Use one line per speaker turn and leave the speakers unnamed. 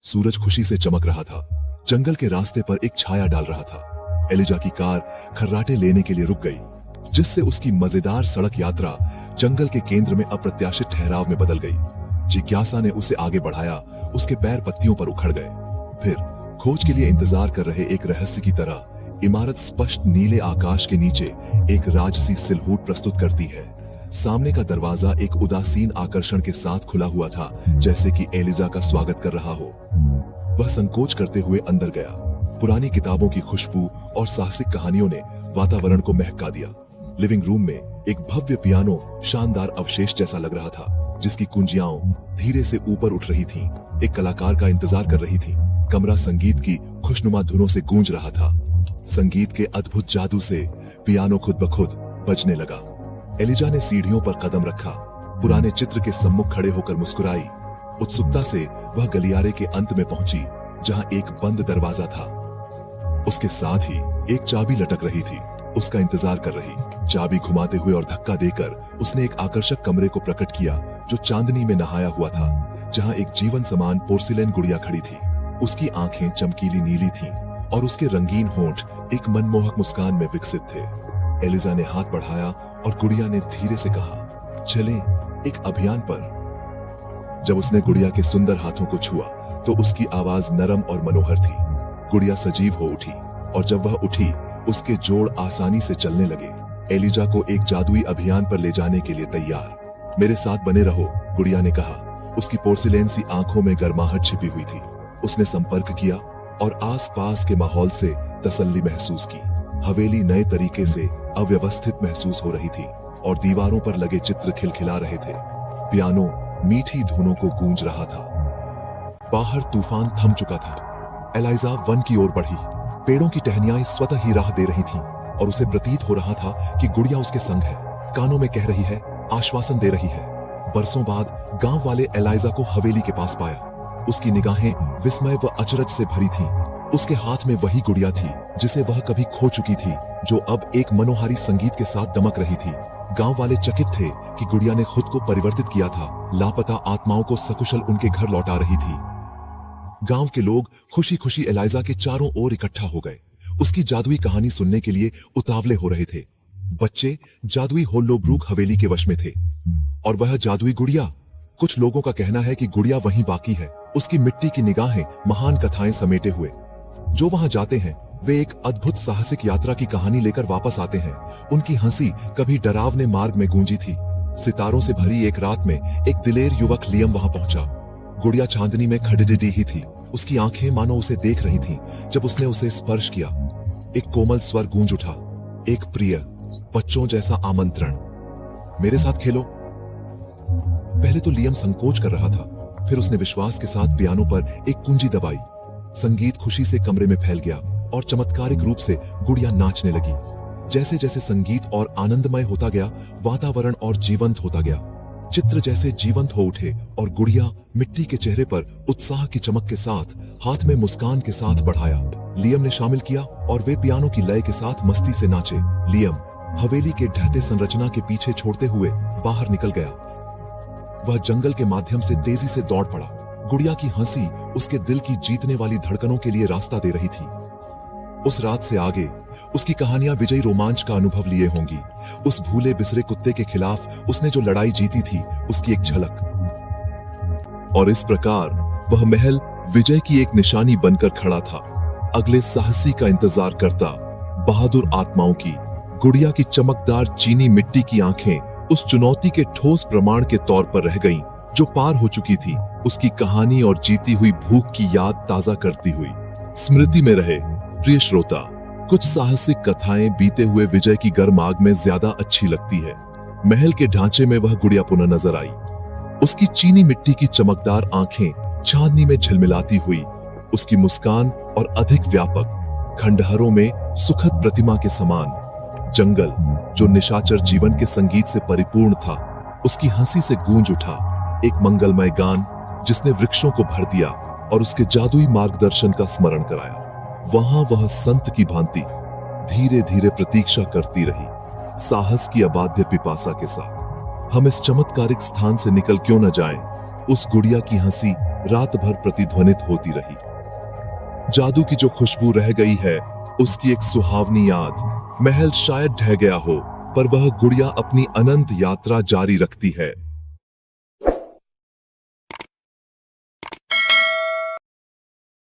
सूरज खुशी से चमक रहा था। जंगल के रास्ते पर एक छाया डाल रहा था। एलिजा की कार खर्राटे लेने के लिए रुक गई, जिससे उसकी मजेदार सड़क यात्रा जंगल के केंद्र में अप्रत्याशित ठहराव में बदल गई। जिज्ञासा ने उसे आगे बढ़ाया। उसके पैर पत्तियों पर उखड़ गए। फिर खोज के लिए इंतजार कर रहे एक रहस्य की तरह इमारत स्पष्ट नीले आकाश के नीचे एक राजसी सिलहूट प्रस्तुत करती है। सामने का दरवाजा एक उदासीन आकर्षण के साथ खुला हुआ था, जैसे कि एलिजा का स्वागत कर रहा हो। वह संकोच करते हुए अंदर गया। पुरानी किताबों की खुशबू और साहसिक कहानियों ने वातावरण को महका दिया। लिविंग रूम में एक भव्य पियानो शानदार अवशेष जैसा लग रहा था, जिसकी कुंजियां धीरे से ऊपर उठ रही थीं, एक कलाकार का इंतजार कर रही थी। कमरा संगीत की खुशनुमा धुनों से गूंज रहा था। संगीत के अद्भुत जादू से पियानो खुद ब खुद बजने लगा। एलिजा ने सीढ़ियों पर कदम रखा, पुराने चित्र के सम्मुख खड़े होकर मुस्कुराई। उत्सुकता से वह गलियारे के अंत में पहुंची, जहां एक बंद दरवाजा था। उसके साथ ही एक चाबी लटक रही थी, उसका इंतजार कर रही। चाबी घुमाते हुए और धक्का देकर उसने एक आकर्षक कमरे को प्रकट किया, जो चांदनी में नहाया हुआ था, जहां एक जीवन समान पोर्सिलेन गुड़िया खड़ी थी। उसकी आंखें चमकीली नीली थीं और उसके रंगीन होंठ एक मनमोहक मुस्कान में विकसित थे। एलिजा ने हाथ बढ़ाया और गुड़िया ने धीरे से कहा, चलें एक अभियान पर। जब उसने गुड़िया के सुंदर हाथों को छुआ तो उसकी आवाज नरम और मनोहर थी। गुड़िया सजीव हो उठी और जब वह उठी उसके जोड़ आसानी से चलने लगे। एलिजा को एक जादुई अभियान पर ले जाने के लिए तैयार। मेरे साथ बने रहो, गुड़िया ने कहा। उसकी पोर्सिलेन सी आंखों में गर्माहट छिपी हुई थी। उसने संपर्क किया और आसपास के माहौल से तसल्ली महसूस की। हवेली नए तरीके से अव्यवस्थित महसूस हो रही थी और दीवारों पर लगे चित्र खिलखिला रहे थे। पियानो मीठी धुनों को गूंज रहा था। बाहर तूफान थम चुका था। एलिजा वन की ओर बढ़ी। पेड़ों की टहनियां स्वतः ही राह दे रही थीं और उसे प्रतीत हो रहा था कि गुड़िया उसके संग है, कानों में कह रही है, आश्वासन दे रही है। बरसों बाद गांव वाले एलिजा को हवेली के पास पाया। उसकी निगाहें विस्मय व अचरज से भरी थीं। उसके हाथ में वही गुड़िया थी जिसे वह कभी खो चुकी थी, जो अब एक मनोहारी संगीत के साथ दमक रही थी। गांव वाले चकित थे कि गुड़िया ने खुद को परिवर्तित किया था, लापता आत्माओं को सकुशल उनके घर लौटा रही थी। गांव के लोग खुशी खुशी एलिजा के चारों ओर इकट्ठा हो गए। उसकी जादुई कहानी सुनने के लिए उतावले हो रहे थे। बच्चे जादुई होल्लोब्रूक हवेली के वश में थे और वह जादुई गुड़िया। कुछ लोगों का कहना है कि गुड़िया वहीं बाकी है, उसकी मिट्टी की निगाहें महान कथाएं समेटे हुए। जो वहां जाते हैं वे एक अद्भुत साहसिक यात्रा की कहानी लेकर वापस आते हैं। उनकी हंसी कभी डरावने मार्ग में गूंजी थी। सितारों से भरी एक रात में एक दिलेर युवक लियम वहां पहुंचा। गुड़िया चांदनी में खड़िडी ही थी। उसकी आंखें मानो उसे देख रही थीं। जब उसने उसे स्पर्श किया, एक कोमल स्वर गूंज उठा, एक प्रिय बच्चों जैसा आमंत्रण, मेरे साथ खेलो। पहले तो लियम संकोच कर रहा था, फिर उसने विश्वास के साथ पियानो पर एक कुंजी दबाई। संगीत खुशी से कमरे में फैल गया और चमत्कारिक रूप से गुड़िया नाचने लगी। जैसे जैसे संगीत और आनंदमय होता गया, वातावरण और जीवंत होता गया। चित्र जैसे जीवंत हो उठे और गुड़िया मिट्टी के चेहरे पर उत्साह की चमक के साथ, हाथ में मुस्कान के साथ बढ़ाया। लियम ने शामिल किया और वे पियानो की लय के साथ मस्ती से नाचे। लियम हवेली के ढहते संरचना के पीछे छोड़ते हुए बाहर निकल गया। वह जंगल के माध्यम से तेजी से दौड़ पड़ा। गुड़िया की हंसी उसके दिल की जीतने वाली धड़कनों के लिए रास्ता दे रही थी। उस रात से आगे उसकी कहानियां विजयी रोमांच का अनुभव लिए होंगी। उस भूले बिसरे कुत्ते के खिलाफ उसने जो लड़ाई जीती थी, उसकी एक झलक। और इस प्रकार वह महल विजय की एक निशानी बनकर खड़ा था, अगले साहसी का इंतजार करता। बहादुर आत्माओं की गुड़िया की चमकदार चीनी मिट्टी की आंखें उस चुनौती के ठोस प्रमाण के तौर पर रह गईं, जो पार हो चुकी थी। उसकी कहानी और जीती हुई भूख की याद ताजा करती हुई स्मृति में रहे। प्रिय श्रोता, कुछ साहसिक कथाएं बीते हुए विजय की गर्म आग में ज्यादा अच्छी लगती है। महल के ढांचे में वह गुड़िया पुनः नजर आई। उसकी चीनी मिट्टी की चमकदार आंखें चांदनी में झिलमिलाती हुई, उसकी मुस्कान और अधिक व्यापक खंडहरों में सुखद प्रतिमा के समान। जंगल जो निशाचर जीवन के संगीत से परिपूर्ण था, उसकी हंसी से गूंज उठा, एक मंगलमय गान जिसने वृक्षों को भर दिया और उसके जादुई मार्गदर्शन का स्मरण कराया। वहां वह संत की भांति धीरे धीरे प्रतीक्षा करती रही, साहस की अबाध्य पिपासा के साथ। हम इस चमत्कारिक स्थान से निकल क्यों न जाएं? उस गुड़िया की हंसी रात भर प्रतिध्वनित होती रही। जादू की जो खुशबू रह गई है, उसकी एक सुहावनी याद। महल शायद ढह गया हो, पर वह गुड़िया अपनी अनंत यात्रा जारी रखती है।